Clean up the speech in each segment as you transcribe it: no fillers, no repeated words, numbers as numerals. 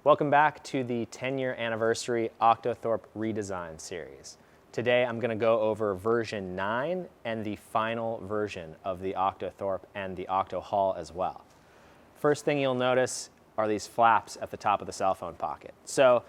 Welcome back to the 10-year anniversary Octothorpe Redesign series. Today I'm going to go over version 9 and the final version of the Octothorpe and the Octo Hall as well. First thing you'll notice are these flaps at the top of the cell phone pocket. So,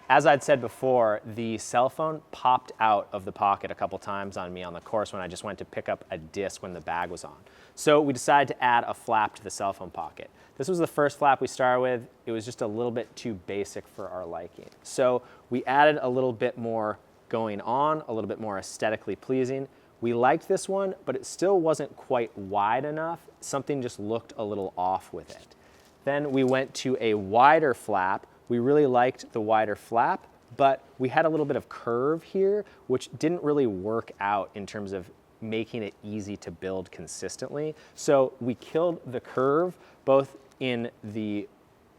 as I'd said before, the cell phone popped out of the pocket a couple times on me on the course when I just went to pick up a disc when the bag was on. So we decided to add a flap to the cell phone pocket. This was the first flap we started with. It was just a little bit too basic for our liking. So we added a little bit more going on, a little bit more aesthetically pleasing. We liked this one, but it still wasn't quite wide enough. Something just looked a little off with it. Then we went to a wider flap. We really liked the wider flap, but we had a little bit of curve here, which didn't really work out in terms of making it easy to build consistently. So we killed the curve both in the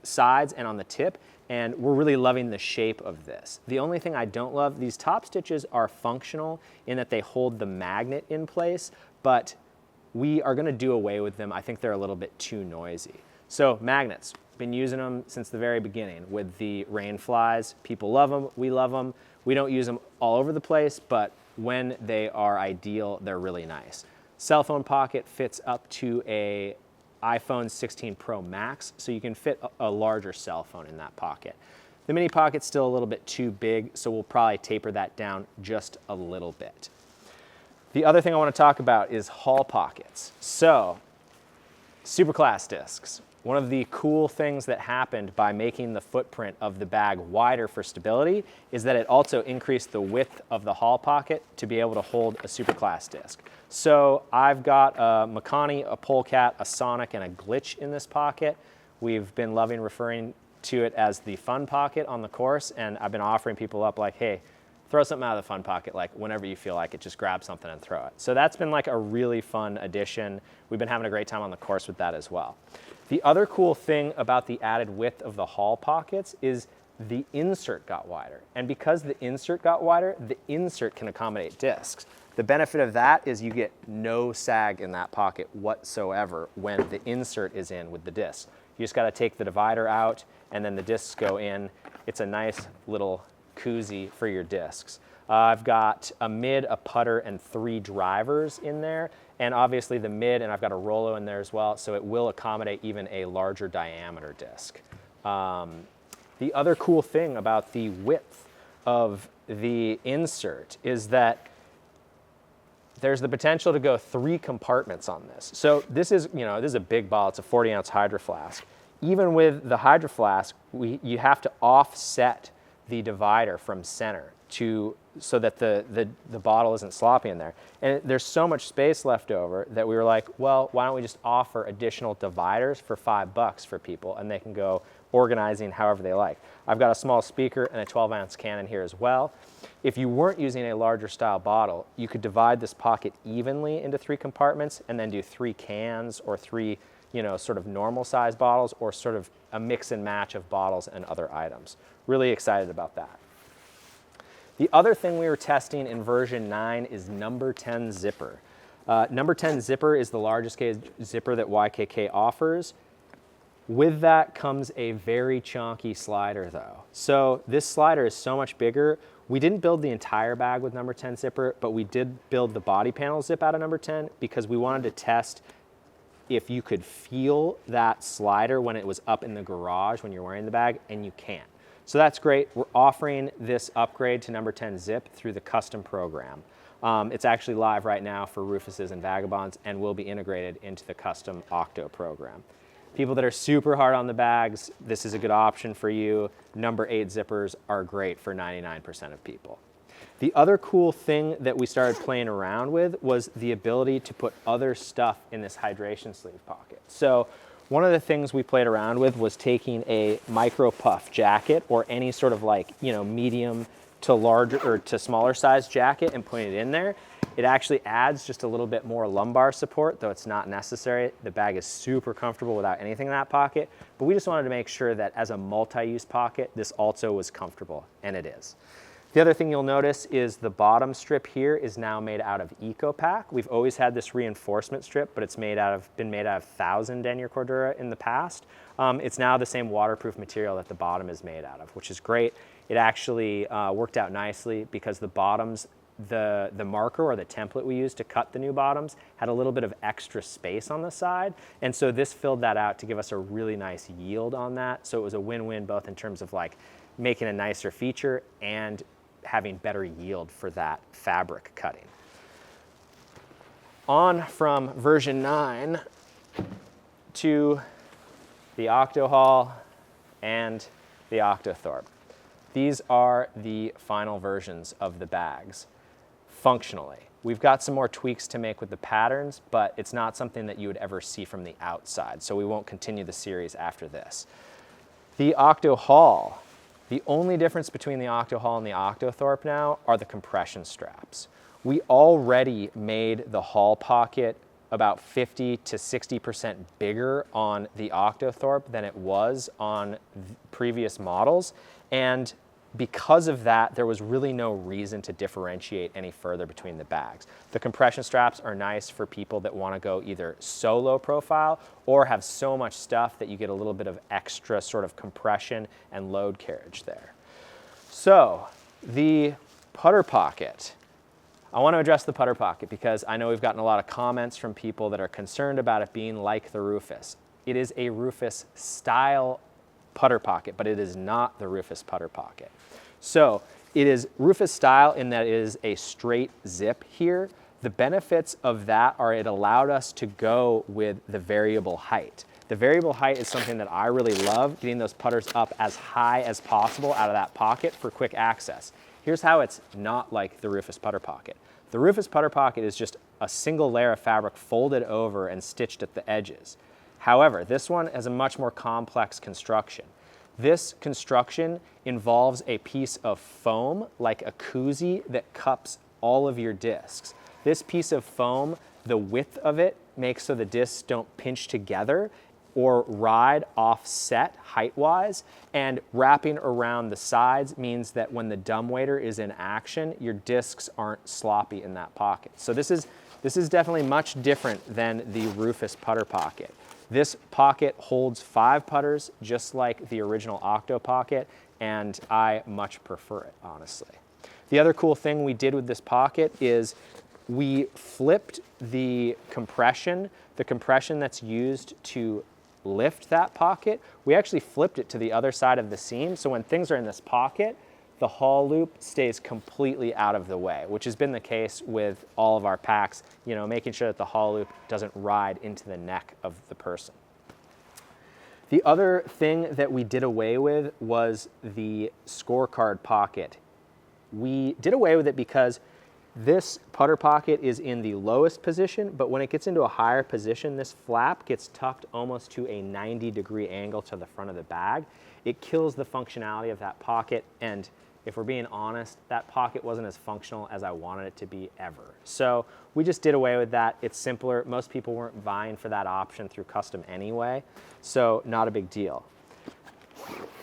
sides and on the tip, and we're really loving the shape of this. The only thing I don't love, these top stitches are functional in that they hold the magnet in place, but we are gonna do away with them. I think they're a little bit too noisy. So magnets, been using them since the very beginning with the rain flies. People love them, we love them. We don't use them all over the place, but when they are ideal, they're really nice. Cell phone pocket fits up to a iPhone 16 Pro Max, so you can fit a larger cell phone in that pocket. The mini pocket's still a little bit too big, so we'll probably taper that down just a little bit. The other thing I want to talk about is hall pockets. So, Superclass discs. One of the cool things that happened by making the footprint of the bag wider for stability is that it also increased the width of the hall pocket to be able to hold a Superclass disc. So I've got a Makani, a Polecat, a Sonic, and a Glitch in this pocket. We've been loving referring to it as the fun pocket on the course, and I've been offering people up like, hey, throw something out of the fun pocket, like whenever you feel like it, just grab something and throw it. So that's been like a really fun addition. We've been having a great time on the course with that as well. The other cool thing about the added width of the hall pockets is the insert got wider. And because the insert got wider, the insert can accommodate discs. The benefit of that is you get no sag in that pocket whatsoever when the insert is in with the disc. You just gotta take the divider out and then the discs go in. It's a nice little koozie for your discs. I've got a mid, a putter, and 3 drivers in there. And obviously the mid, and I've got a Rollo in there as well, so it will accommodate even a larger diameter disc. The other cool thing about the width of the insert is that there's the potential to go 3 compartments on this. So this is, this is a big bottle. It's a 40-ounce Hydro Flask. Even with the Hydro Flask, you have to offset the divider from center so that the bottle isn't sloppy in there. And there's so much space left over that we were like, well, why don't we just offer additional dividers for $5 for people, and they can go organizing however they like. I've got a small speaker and a 12-ounce cannon here as well. If you weren't using a larger style bottle, you could divide this pocket evenly into 3 compartments and then do 3 cans or 3 sort of normal size bottles, or sort of a mix and match of bottles and other items. Really excited about that. The other thing we were testing in version 9 is number 10 zipper. Number 10 zipper is the largest gauge zipper that YKK offers. With that comes a very chonky slider though. So this slider is so much bigger. We didn't build the entire bag with number 10 zipper, but we did build the body panel zip out of number 10 because we wanted to test if you could feel that slider when it was up in the garage when you're wearing the bag, and you can't. So that's great. We're offering this upgrade to number 10 zip through the custom program. It's actually live right now for Rufuses and Vagabonds and will be integrated into the custom Octo program. People that are super hard on the bags, this is a good option for you. Number 8 zippers are great for 99% of people. The other cool thing that we started playing around with was the ability to put other stuff in this hydration sleeve pocket. So one of the things we played around with was taking a micro puff jacket or any sort of medium to larger or to smaller size jacket and putting it in there. It actually adds just a little bit more lumbar support, though it's not necessary. The bag is super comfortable without anything in that pocket, but we just wanted to make sure that as a multi-use pocket, this also was comfortable, and it is. The other thing you'll notice is the bottom strip here is now made out of EcoPack. We've always had this reinforcement strip, but it's been made out of 1000 denier cordura in the past. It's now the same waterproof material that the bottom is made out of, which is great. It actually worked out nicely because the bottoms, the marker or the template we used to cut the new bottoms had a little bit of extra space on the side. And so this filled that out to give us a really nice yield on that. So it was a win-win both in terms of like making a nicer feature and having better yield for that fabric cutting. On from version 9 to the Octo Haul and the Octothorpe. These are the final versions of the bags functionally. We've got some more tweaks to make with the patterns, but it's not something that you would ever see from the outside, so we won't continue the series after this. The Octo Haul. The only difference between the Octo Haul and the Octothorpe now are the compression straps. We already made the haul pocket about 50 to 60% bigger on the Octothorpe than it was on previous models. And because of that, there was really no reason to differentiate any further between the bags. The compression straps are nice for people that want to go either solo profile or have so much stuff that you get a little bit of extra sort of compression and load carriage there. So the putter pocket. I want to address the putter pocket because I know we've gotten a lot of comments from people that are concerned about it being like the Rufus. It is a Rufus style putter pocket, but it is not the Rufus putter pocket. So it is Rufus style in that it is a straight zip here. The benefits of that are it allowed us to go with the variable height. The variable height is something that I really love, getting those putters up as high as possible out of that pocket for quick access. Here's how it's not like the Rufus putter pocket. The Rufus putter pocket is just a single layer of fabric folded over and stitched at the edges. However, this one has a much more complex construction. This construction involves a piece of foam, like a koozie, that cups all of your discs. This piece of foam, the width of it makes so the discs don't pinch together or ride offset height-wise, and wrapping around the sides means that when the dumbwaiter is in action, your discs aren't sloppy in that pocket. So this is definitely much different than the Rufus putter pocket. This pocket holds 5 putters, just like the original Octo pocket, and I much prefer it, honestly. The other cool thing we did with this pocket is we flipped the compression that's used to lift that pocket. We actually flipped it to the other side of the seam, so when things are in this pocket, the haul loop stays completely out of the way, which has been the case with all of our packs, you know, making sure that the haul loop doesn't ride into the neck of the person. The other thing that we did away with was the scorecard pocket. We did away with it because this putter pocket is in the lowest position, but when it gets into a higher position, this flap gets tucked almost to a 90-degree angle to the front of the bag. It kills the functionality of that pocket, and if we're being honest, that pocket wasn't as functional as I wanted it to be ever. So we just did away with that. It's simpler. Most people weren't vying for that option through custom anyway, so not a big deal.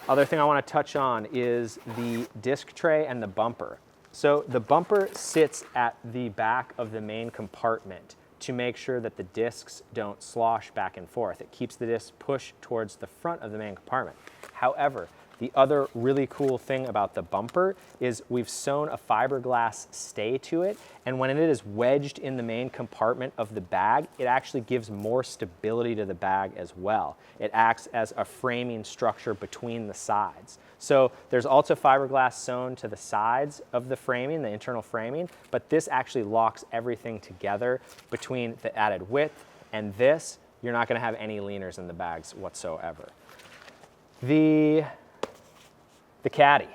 Other thing I want to touch on is the disc tray and the bumper. So the bumper sits at the back of the main compartment to make sure that the discs don't slosh back and forth. It keeps the discs pushed towards the front of the main compartment. However, the other really cool thing about the bumper is we've sewn a fiberglass stay to it, and when it is wedged in the main compartment of the bag, it actually gives more stability to the bag as well. It acts as a framing structure between the sides. So there's also fiberglass sewn to the sides of the framing, the internal framing, but this actually locks everything together between the added width and this. You're not going to have any leaners in the bags whatsoever. The caddy.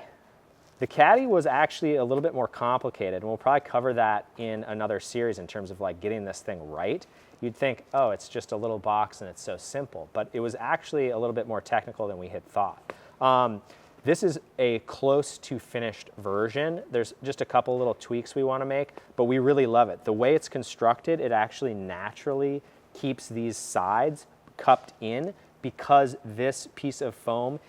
The caddy was actually a little bit more complicated, and we'll probably cover that in another series in terms of like getting this thing right. You'd think, oh, it's just a little box and it's so simple, but it was actually a little bit more technical than we had thought. This is a close to finished version. There's just a couple little tweaks we want to make, but we really love it. The way it's constructed, it actually naturally keeps these sides cupped in because this piece of foam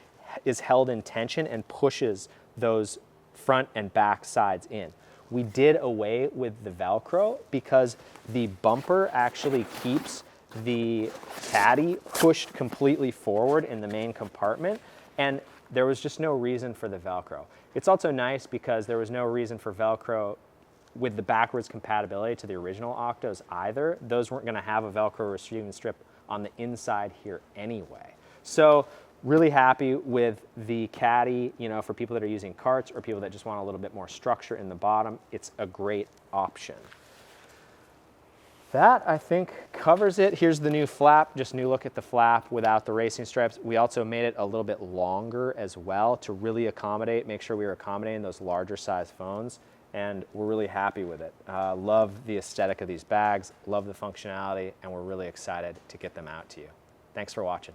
is held in tension and pushes those front and back sides in. We did away with the Velcro because the bumper actually keeps the caddy pushed completely forward in the main compartment, and there was just no reason for the Velcro. It's also nice because there was no reason for Velcro with the backwards compatibility to the original Octos either. Those weren't gonna have a Velcro receiving strip on the inside here anyway. So really happy with the caddy, you know, for people that are using carts or people that just want a little bit more structure in the bottom. It's a great option. That, I think, covers it. Here's the new flap, just new look at the flap without the racing stripes. We also made it a little bit longer as well to really accommodate, make sure we were accommodating those larger size phones, and we're really happy with it. Love the aesthetic of these bags, love the functionality, and we're really excited to get them out to you. Thanks for watching.